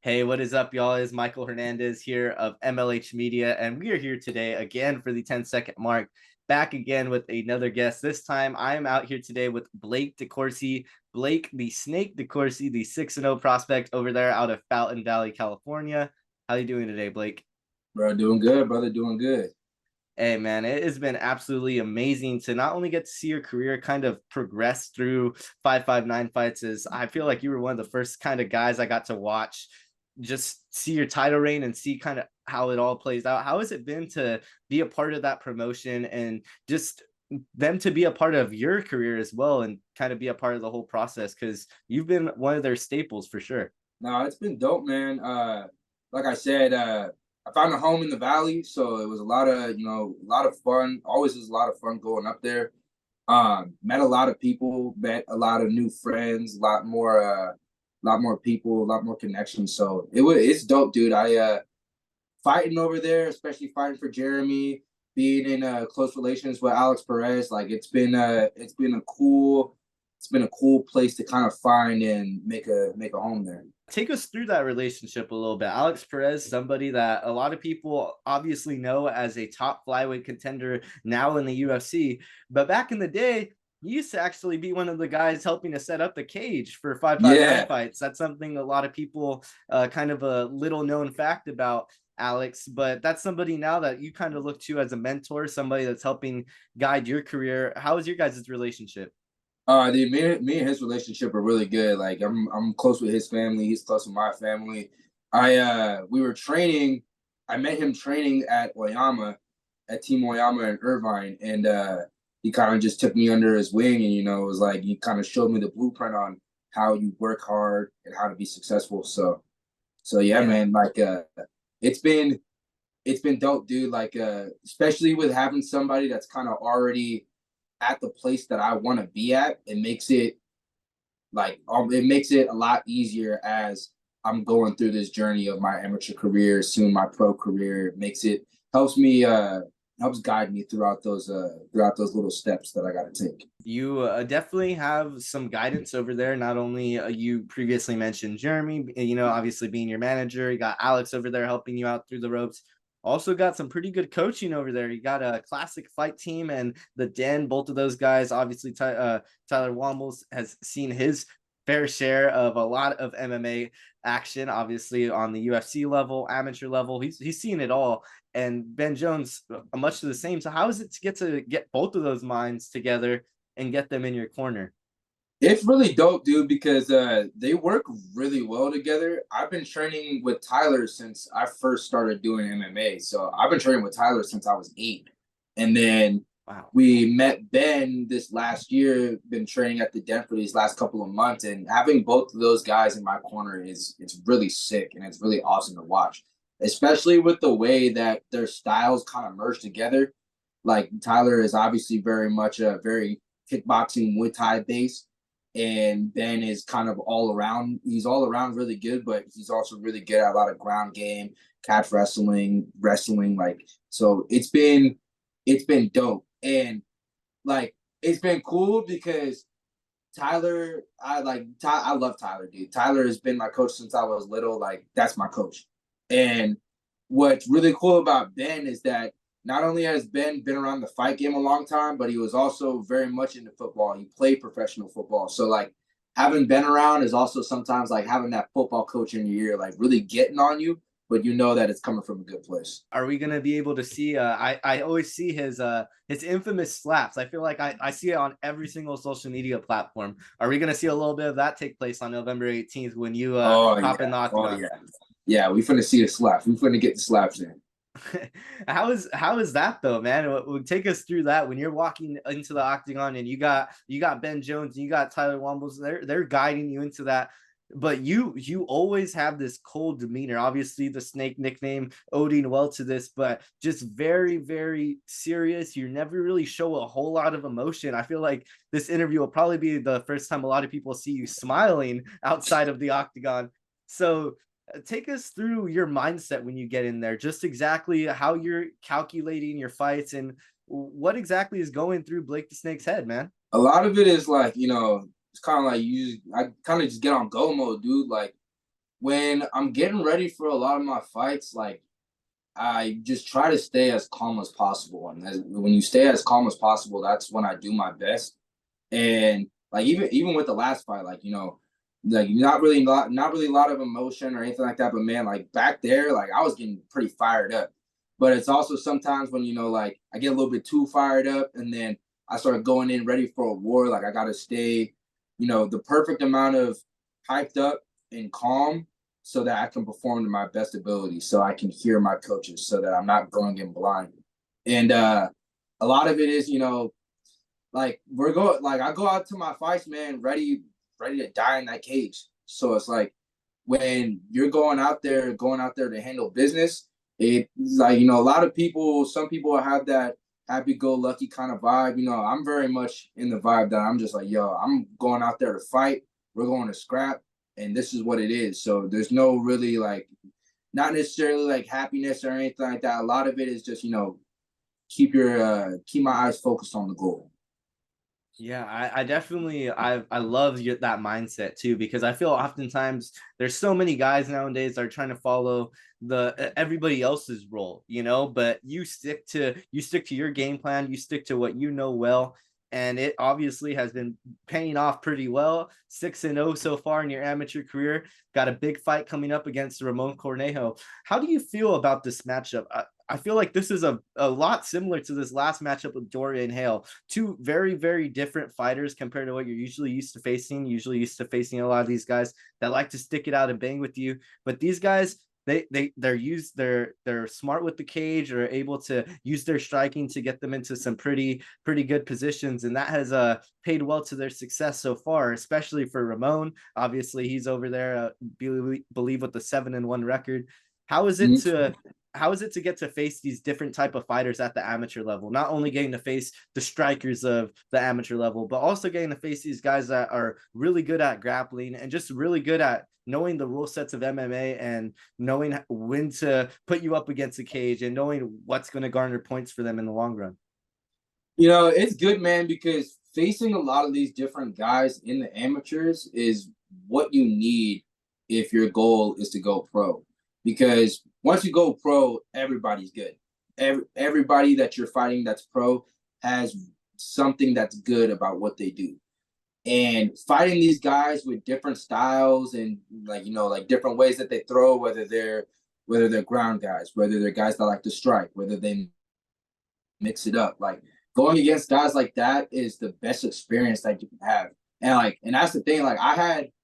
Hey, what is up, y'all? It's Michael Hernandez here of MLH Media, and we are here today again for the 10-second mark. Back again with another guest. This time, I am out here today with Blake DeCourcy. Blake, the Snake DeCourcy, the 6-0 prospect over there out of Fountain Valley, California. How you doing today, Blake? Bro, doing good, brother. Doing good. Hey, man, it has been absolutely amazing to not only get to see your career kind of progress through 559 fights, as I feel like you were one of the first kind of guys I got to watch just see your title reign and see kind of how it all plays out. How has it been to be a part of that promotion and just them to be a part of your career as well and kind of be a part of the whole process? Because you've been one of their staples for sure. No, it's been dope, man. Like I said, I found a home in the valley, so it was a lot of, a lot of fun. Always was a lot of fun going up there. Met a lot of people, met a lot of new friends, a lot more people, a lot more connections. So it's dope, dude. I fighting over there, especially fighting for Jeremy, being in close relations with Alex Perez. Like it's been a cool place to kind of find and make a home there. Take us through that relationship a little bit. Alex Perez, somebody that a lot of people obviously know as a top flyweight contender now in the UFC, but back in the day, he used to actually be one of the guys helping to set up the cage for 559 Yeah, fights. That's something a lot of people kind of a little known fact about Alex, but that's somebody now that you kind of look to as a mentor, somebody that's helping guide your career. How is your guys' relationship? me and his relationship are really good. Like I'm close with his family. He's close with my family. We were training. I met him training at Oyama, at Team Oyama in Irvine, and he kind of just took me under his wing, and it was like he kind of showed me the blueprint on how you work hard and how to be successful. So yeah, Yeah. man. Like it's been it's been dope, dude. Like especially with having somebody that's kind of already at the place that I want to be at, it makes it a lot easier as I'm going through this journey of my amateur career, soon my pro career. It makes it helps me helps guide me throughout those little steps that I got to take. You definitely have some guidance over there. Not only you previously mentioned Jeremy, obviously being your manager, you got Alex over there helping you out through the ropes. Also got some pretty good coaching over there. You got a classic fight team and the Den. Both of those guys, obviously, Tyler Wombles has seen his fair share of a lot of MMA action, obviously on the UFC level, amateur level. He's seen it all. And Ben Jones, much to the same. So how is it to get both of those minds together and get them in your corner? It's really dope, dude, because they work really well together. I've been training with Tyler since I first started doing MMA. So I've been training with Tyler since I was 8. And then Wow. we met Ben this last year, been training at the Den for these last couple of months. And having both of those guys in my corner it's really sick and it's really awesome to watch, especially with the way that their styles kind of merge together. Like Tyler is obviously very much a very kickboxing Muay Thai based, and Ben is kind of all around. He's all around really good, but he's also really good at a lot of ground game, catch wrestling. Like so, it's been dope, and like it's been cool because Tyler, I love Tyler, dude. Tyler has been my coach since I was little. Like that's my coach, and what's really cool about Ben is that not only has Ben been around the fight game a long time, but he was also very much into football. He played professional football. So like having Ben around is also sometimes like having that football coach in your ear, like really getting on you, but you know that it's coming from a good place. Are we gonna be able to see I always see his infamous slaps. I feel like I see it on every single social media platform. Are we gonna see a little bit of that take place on November 18th when you Oh hop in yeah. the Oh octagon? yeah. Yeah, we finna see the slaps. We finna get the slaps in. How is that though, man? Take us through that when you're walking into the octagon and you got Ben Jones and you got Tyler Wombles. They're guiding you into that, but you always have this cold demeanor. Obviously, the Snake nickname owing well to this, but just very very serious. You never really show a whole lot of emotion. I feel like this interview will probably be the first time a lot of people see you smiling outside of the octagon. So take us through your mindset when you get in there, just exactly how you're calculating your fights and what exactly is going through Blake the Snake's head, man. A lot of it is like, it's kind of like I kind of just get on go mode, dude. Like When I'm getting ready for a lot of my fights, like I just try to stay as calm as possible. And when you stay as calm as possible, that's when I do my best. And like even with the last fight, like like not really a lot of emotion or anything like that. But man, like back there, like I was getting pretty fired up. But it's also sometimes when like I get a little bit too fired up, and then I start going in ready for a war. Like I gotta stay, the perfect amount of hyped up and calm so that I can perform to my best ability, so I can hear my coaches, so that I'm not going in blind. And a lot of it is, like I go out to my fights, man, ready to die in that cage. So it's like when you're going out there to handle business, it's like, a lot of people, some people have that happy go lucky kind of vibe. I'm very much in the vibe that I'm just like, yo, I'm going out there to fight. We're going to scrap, and this is what it is. So there's no really like, not necessarily like happiness or anything like that. A lot of it is just, keep my eyes focused on the goal. Yeah, I definitely I love that mindset too, because I feel oftentimes there's so many guys nowadays that are trying to follow the everybody else's role, but you stick to your game plan, you stick to what you know well, and it obviously has been paying off pretty well. 6-0 so far in your amateur career. Got a big fight coming up against Ramon Cornejo. How do you feel about this matchup? I feel like this is a lot similar to this last matchup with Dorian Hale. Two very, very different fighters compared to what you're usually used to facing. Usually used to facing a lot of these guys that like to stick it out and bang with you. But these guys, they're smart with the cage, or able to use their striking to get them into some pretty good positions, and that has paid well to their success so far, especially for Ramon. Obviously, he's over there, believe with the 7-1 record. How is it to how is it to get to face these different type of fighters at the amateur level? Not only getting to face the strikers of the amateur level, but also getting to face these guys that are really good at grappling and just really good at knowing the rule sets of MMA and knowing when to put you up against the cage and knowing what's going to garner points for them in the long run. It's good, man, because facing a lot of these different guys in the amateurs is what you need if your goal is to go pro. Because once you go pro, everybody's good. Everybody that you're fighting that's pro has something that's good about what they do. And fighting these guys with different styles and like different ways that they throw, whether they're ground guys, whether they're guys that like to strike, whether they mix it up. Like going against guys like that is the best experience that you can have. And that's the thing. Like I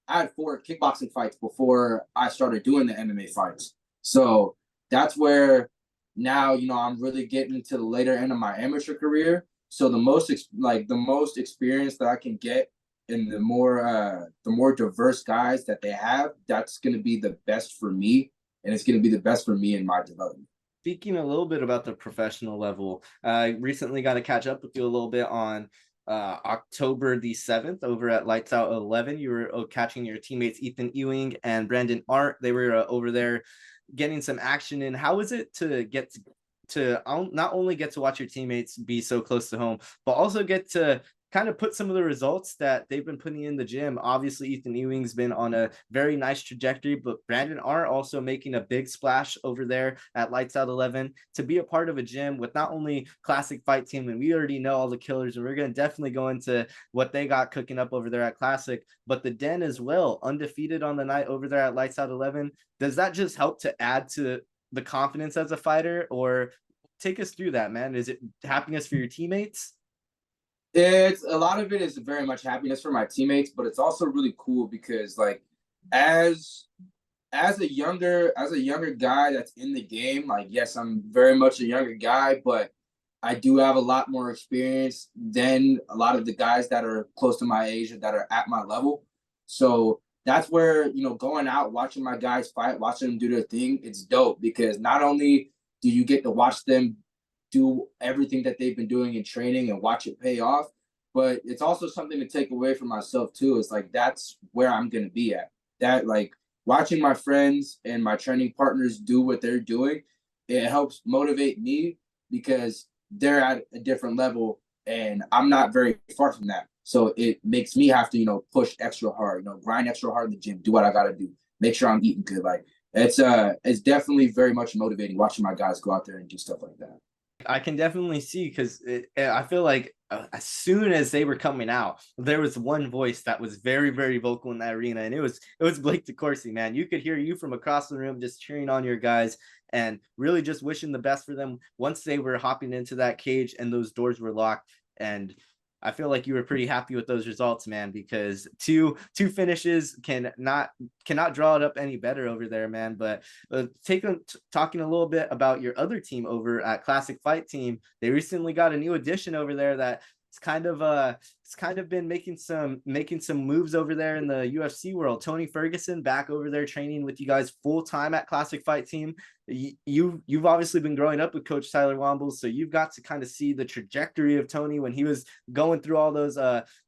had 4 kickboxing fights before I started doing the MMA fights. So that's where now, I'm really getting to the later end of my amateur career. So the most experience that I can get, and the more diverse guys that they have, that's going to be the best for me, and it's going to be the best for me in my development. Speaking a little bit about the professional level, I recently got to catch up with you a little bit on October the 7th over at Lights Out 11. You were catching your teammates Ethan Ewing and Brandon Art. They were over there getting some action in. How is it to get to not only get to watch your teammates be so close to home, but also get to kind of put some of the results that they've been putting in the gym? Obviously, Ethan Ewing's been on a very nice trajectory, but Brandon are also making a big splash over there at Lights Out 11 to be a part of a gym with not only Classic Fight Team, and we already know all the killers, and we're going to definitely go into what they got cooking up over there at Classic, but the Den as well, undefeated on the night over there at Lights Out 11. Does that just help to add to the confidence as a fighter, or take us through that, man? Is it happiness for your teammates? It's a lot of it is very much happiness for my teammates, but it's also really cool because like as as a younger guy that's in the game, like yes, I'm very much a younger guy, but I do have a lot more experience than a lot of the guys that are close to my age or that are at my level. So that's where, going out, watching my guys fight, watching them do their thing, it's dope because not only do you get to watch them do everything that they've been doing in training and watch it pay off, but it's also something to take away from myself too. It's like that's where I'm gonna be at. That like watching my friends and my training partners do what they're doing, it helps motivate me because they're at a different level and I'm not very far from that. So it makes me have to, push extra hard, grind extra hard in the gym, do what I gotta do, make sure I'm eating good. Like it's definitely very much motivating watching my guys go out there and do stuff like that. I can definitely see because I feel like as soon as they were coming out, there was one voice that was very, very vocal in that arena, and it was Blake DeCourcy, man. You could hear you from across the room just cheering on your guys and really just wishing the best for them once they were hopping into that cage and those doors were locked. And I feel like you were pretty happy with those results, man, because two finishes cannot draw it up any better over there, man. But talking a little bit about your other team over at Classic Fight Team, they recently got a new addition over there that it's kind of been making some moves over there in the UFC world. Tony Ferguson back over there training with you guys full time at Classic Fight Team. You've obviously been growing up with Coach Tyler Wombles, so you've got to kind of see the trajectory of Tony when he was going through all those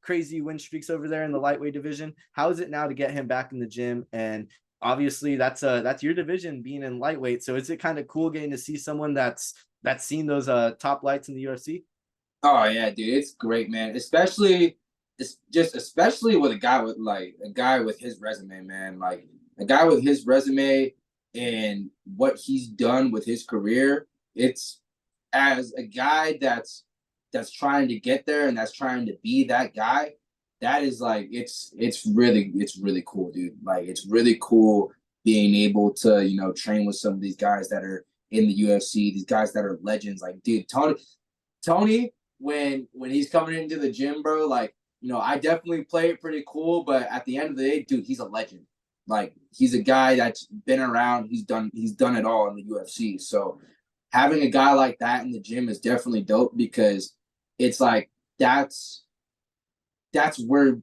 crazy win streaks over there in the lightweight division. How is it now to get him back in the gym? And obviously that's your division being in lightweight. So is it kind of cool getting to see someone that's seen those top lights in the UFC? Oh yeah, dude, it's great, man. Especially with a guy with his resume, man. Like a guy with his resume and what he's done with his career. It's as a guy that's trying to get there and that's trying to be that guy. That is like it's really cool, dude. Like it's really cool being able to train with some of these guys that are in the UFC, these guys that are legends. Like, dude, Tony, when he's coming into the gym, bro, like, I definitely play it pretty cool, but at the end of the day, dude, he's a legend. Like, he's a guy that's been around. He's done it all in the UFC. So having a guy like that in the gym is definitely dope because it's like that's where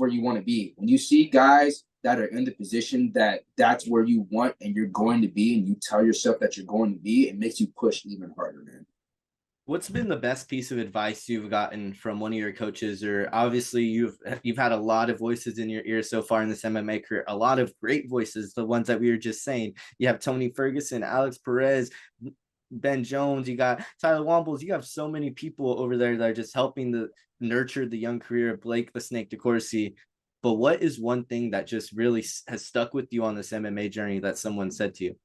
you want to be. When you see guys that are in the position that's where you want and you're going to be, and you tell yourself that you're going to be, it makes you push even harder, man. What's been the best piece of advice you've gotten from one of your coaches? Or obviously you've had a lot of voices in your ear so far in this MMA career, a lot of great voices, the ones that we were just saying. You have Tony Ferguson, Alex Perez, Ben Jones, you got Tyler Wombles. You have so many people over there that are just helping to nurture the young career of Blake the Snake DeCourcy. But what is one thing that just really has stuck with you on this MMA journey that someone said to you?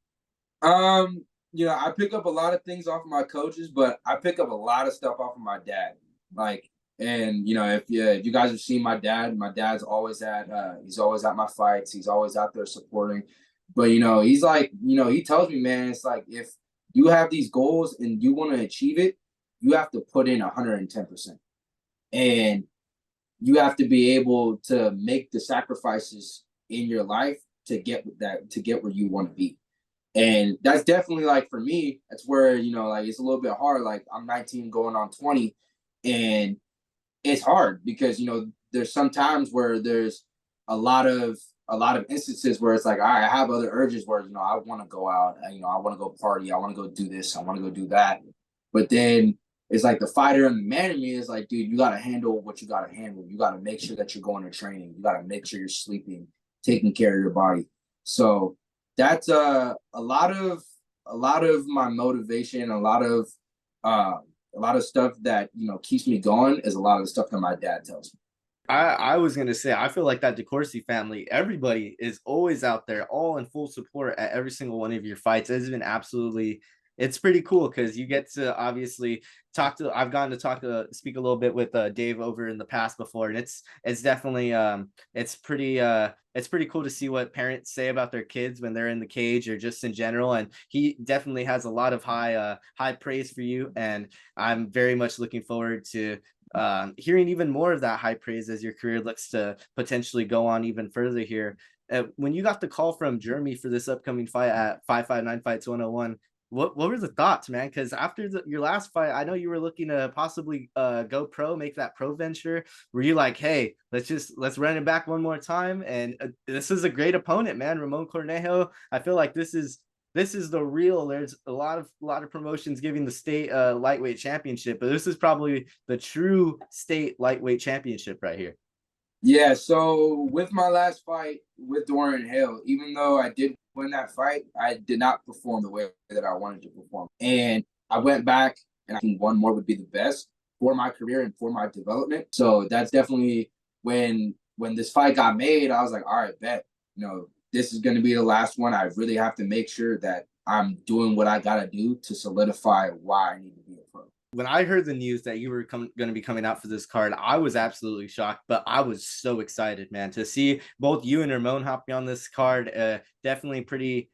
I pick up a lot of things off of my coaches, but I pick up a lot of stuff off of my dad. Like, and if you guys have seen my dad's always he's always at my fights. He's always out there supporting. But he's like, he tells me, man, it's like if you have these goals and you want to achieve it, you have to put in 110%. And you have to be able to make the sacrifices in your life to get where you want to be. And that's definitely, like, for me, that's where, like, it's a little bit hard. Like, I'm 19 going on 20, and it's hard because, there's some times where there's a lot of instances where it's like, all right, I have other urges where, I want to go out, I want to go party, I want to go do this, I want to go do that. But then it's like the fighter and the man in me is like, dude, you got to handle what you got to handle. You got to make sure that you're going to training. You got to make sure you're sleeping, taking care of your body. So that's a lot of my motivation, a lot of stuff that keeps me going is a lot of the stuff that my dad tells me. I was gonna say I feel like that DeCourcy family, everybody is always out there, all in full support at every single one of your fights. It's pretty cool because you get to obviously I've gotten to speak a little bit with Dave over in the past before, and it's definitely it's pretty cool to see what parents say about their kids when they're in the cage or just in general. And he definitely has a lot of high praise for you, and I'm very much looking forward to hearing even more of that high praise as your career looks to potentially go on even further here. When you got the call from Jeremy for this upcoming fight at 559 Fights 101, what were the thoughts, man? Because after your last fight, I know you were looking to possibly go pro, make that pro venture. Were you like, hey, let's run it back one more time? And this is a great opponent, man. Ramon Cornejo. I feel like this is the real. There's a lot of promotions giving the state lightweight championship, but this is probably the true state lightweight championship right here. Yeah, so with my last fight with Dorian Hale, even though I did win that fight, I did not perform the way that I wanted to perform. And I went back, and I think one more would be the best for my career and for my development. So that's definitely when this fight got made, I was like, all right, bet. this is going to be the last one. I really have to make sure that I'm doing what I got to do to solidify why I need to be a pro. When I heard the news that you were going to be coming out for this card, I was absolutely shocked, but I was so excited, man, to see both you and Ramon hopping on this card. Definitely pretty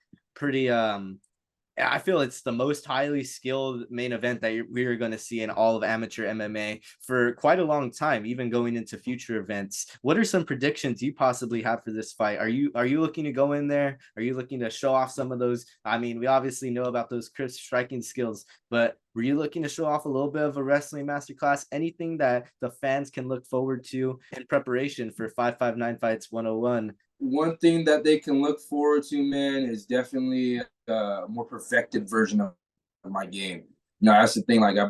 I feel it's the most highly skilled main event that we are going to see in all of amateur MMA for quite a long time, even going into future events. What are some predictions you possibly have for this fight? Are you looking to go in there? Are you looking to show off some of those? I mean, we obviously know about those crisp striking skills, but were you looking to show off a little bit of a wrestling masterclass? Anything that the fans can look forward to in preparation for 559 Fights 101? One thing that they can look forward to, man, is definitely a more perfected version of my game. That's the thing. Like I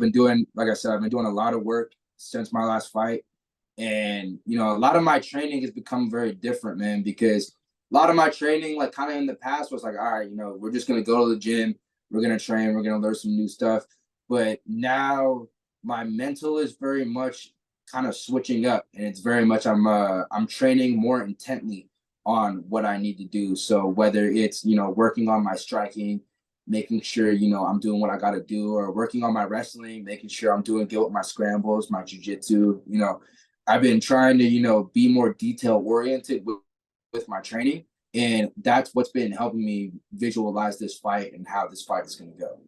said, I've been doing a lot of work since my last fight. And, a lot of my training has become very different, man, because a lot of my training, like kind of in the past was like, all right, we're just going to go to the gym. We're going to train. We're going to learn some new stuff. But now my mental is very much kind of switching up, and it's very much I'm training more intently on what I need to do. So whether it's, working on my striking, making sure, I'm doing what I got to do, or working on my wrestling, making sure I'm doing good with my scrambles, my jiu-jitsu, I've been trying to, be more detail oriented with my training. And that's what's been helping me visualize this fight and how this fight is going to go.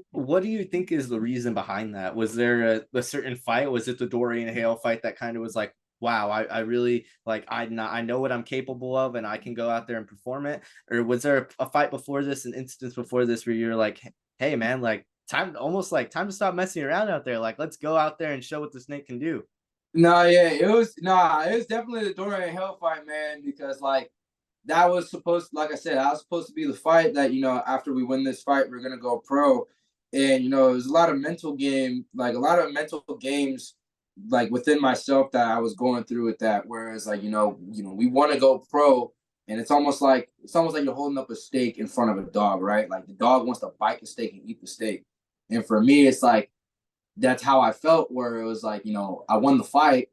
What do you think is the reason behind that? Was there a certain fight? Was it the Dorian Hale fight that kind of was like, wow, I really like, I know what I'm capable of and I can go out there and perform it? Or was there a fight before this, an instance before this where you're like, hey man, like time to stop messing around out there. Like, let's go out there and show what the snake can do. No, yeah, it was definitely the Dorian Hale fight, man, because like that was like I said, I was supposed to be the fight that, after we win this fight, we're gonna go pro. And, it was a lot of mental games like within myself that I was going through with that. Whereas like, we want to go pro, and it's almost like you're holding up a steak in front of a dog, right? Like the dog wants to bite the steak and eat the steak. And for me, it's like that's how I felt, where it was like, I won the fight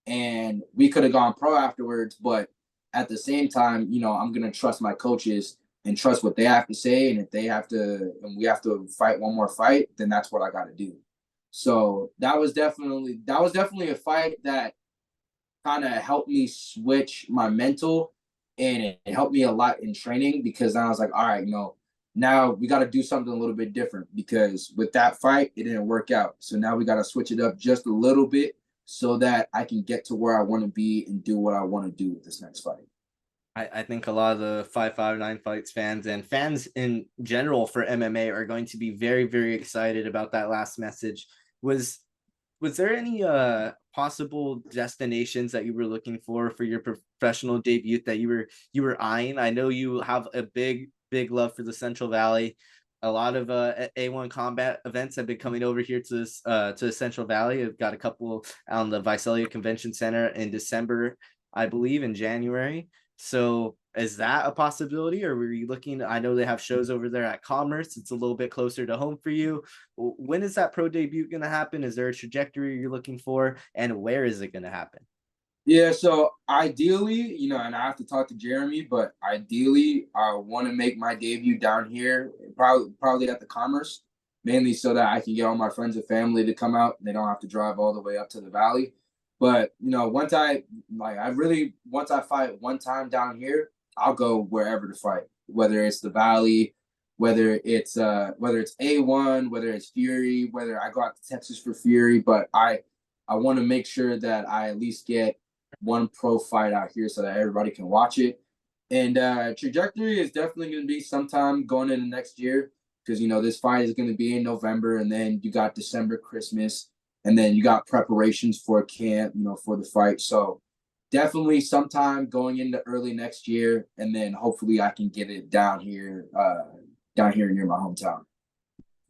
and we could have gone pro afterwards, but at the same time, I'm gonna trust my coaches and trust what they have to say. And if they have to, and we have to fight one more fight, then that's what I got to do. So that was definitely a fight that kind of helped me switch my mental, and it helped me a lot in training, because now I was like, all right, now we got to do something a little bit different, because with that fight, it didn't work out. So now we got to switch it up just a little bit so that I can get to where I want to be and do what I want to do with this next fight. I think a lot of the 559 Fights fans and fans in general for MMA are going to be very, very excited about that last message. Was there any possible destinations that you were looking for your professional debut that you were eyeing? I know you have a big love for the Central Valley. A lot of A1 combat events have been coming over here to the Central Valley. I've got a couple on the Visalia Convention Center in December, I believe, in January. So is that a possibility, or were you looking? I know they have shows over there at Commerce. It's a little bit closer to home for you. When is that pro debut going to happen? Is there a trajectory you're looking for, and where is it going to happen? Yeah, so ideally, and I have to talk to Jeremy, but ideally, I want to make my debut down here, probably at the Commerce, mainly so that I can get all my friends and family to come out. They don't have to drive all the way up to the valley. But once I fight one time down here, I'll go wherever to fight, whether it's the valley, whether it's A1, whether it's Fury, whether I go out to Texas for Fury. But I want to make sure that I at least get one pro fight out here so that everybody can watch it. And trajectory is definitely going to be sometime going into next year, because this fight is going to be in November, and then you got December, Christmas, and then you got preparations for camp, for the fight. So definitely sometime going into early next year, and then hopefully I can get it down here near my hometown.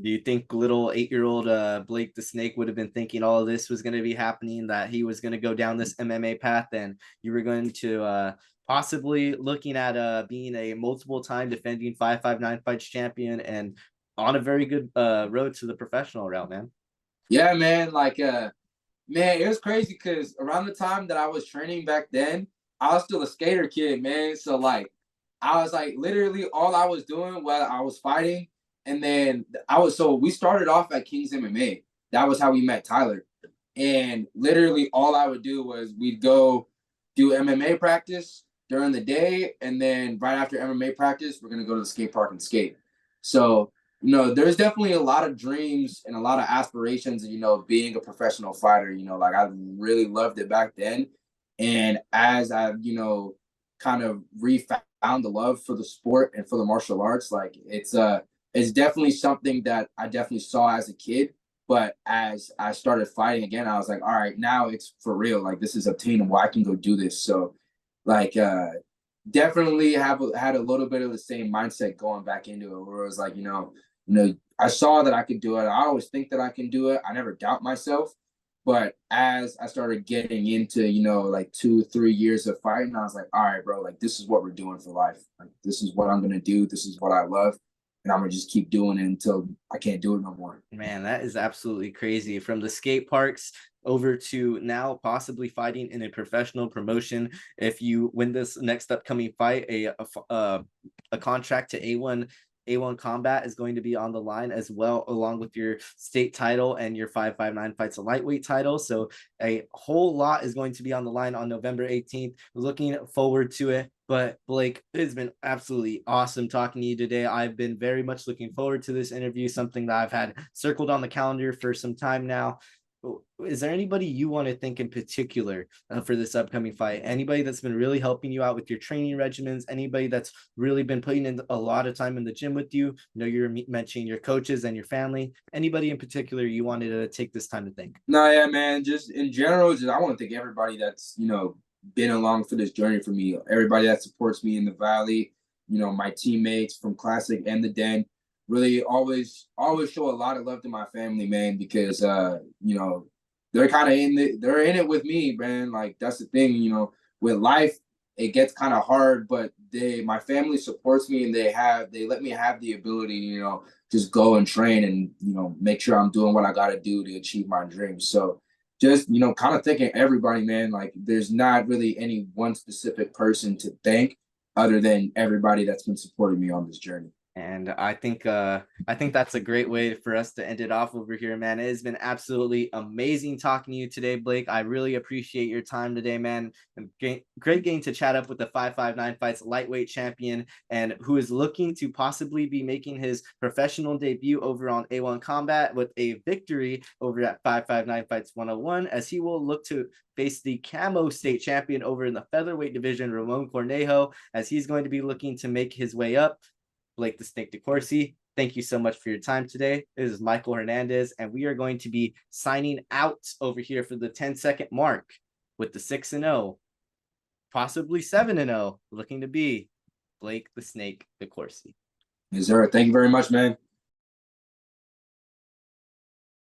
Do you think little 8-year-old Blake the Snake would have been thinking all of this was going to be happening, that he was going to go down this MMA path, and you were going to possibly looking at being a multiple time defending 559 Fights champion and on a very good road to the professional route, man? Yeah, man. Like, man, it was crazy because around the time that I was training back then, I was still a skater kid, man. So like, I was like, literally all I was doing while I was fighting. And then we started off at King's MMA. That was how we met Tyler. And literally all I would do was we'd go do MMA practice during the day. And then right after MMA practice, we're going to go to the skate park and skate. So, there's definitely a lot of dreams and a lot of aspirations, being a professional fighter. Like I really loved it back then. And as I've, kind of refound the love for the sport and for the martial arts, like it's definitely something that I definitely saw as a kid. But as I started fighting again, I was like, all right, now it's for real. Like this is obtainable. I can go do this. So like definitely had a little bit of the same mindset going back into it, where it was like, I saw that I could do it. I always think that I can do it. I never doubt myself. But as I started getting into, like 2-3 years of fighting, I was like, all right, bro, like this is what we're doing for life. Like this is what I'm gonna do. This is what I love. And I'm gonna just keep doing it until I can't do it no more. Man, that is absolutely crazy. From the skate parks over to now possibly fighting in a professional promotion. If you win this next upcoming fight, a contract to A1 Combat is going to be on the line as well, along with your state title and your 559 fights a lightweight title. So a whole lot is going to be on the line on November 18th. Looking forward to it. But Blake, it's been absolutely awesome talking to you today. I've been very much looking forward to this interview, something that I've had circled on the calendar for some time now. Is there anybody you want to thank in particular for this upcoming fight? Anybody that's been really helping you out with your training regimens? Anybody that's really been putting in a lot of time in the gym with you? You're mentioning your coaches and your family. Anybody in particular you wanted to take this time to thank? No, yeah, man. Just in general, I want to thank everybody that's been along for this journey for me. Everybody that supports me in the valley. My teammates from Classic and the Den. Really, always show a lot of love to my family, man, because they're kind of they're in it with me, man. Like that's the thing, with life, it gets kind of hard, but my family supports me, and they let me have the ability, just go and train and make sure I'm doing what I got to do to achieve my dreams. So just kind of thanking everybody, man. Like there's not really any one specific person to thank other than everybody that's been supporting me on this journey. And I think that's a great way for us to end it off over here, man. It has been absolutely amazing talking to you today, Blake. I really appreciate your time today, man. Great getting to chat up with the 559 fights lightweight champion, and who is looking to possibly be making his professional debut over on A1 Combat with a victory over at 559 fights 101, as he will look to face the CAMO state champion over in the featherweight division, Ramon Cornejo, as he's going to be looking to make his way up. Blake the Snake DeCourcy, thank you so much for your time today. This is Michael Hernandez, and we are going to be signing out over here for the 10-second mark with the 6-0, possibly 7-0, looking to be Blake the Snake DeCourcy. Yes, sir. Thank you very much, man.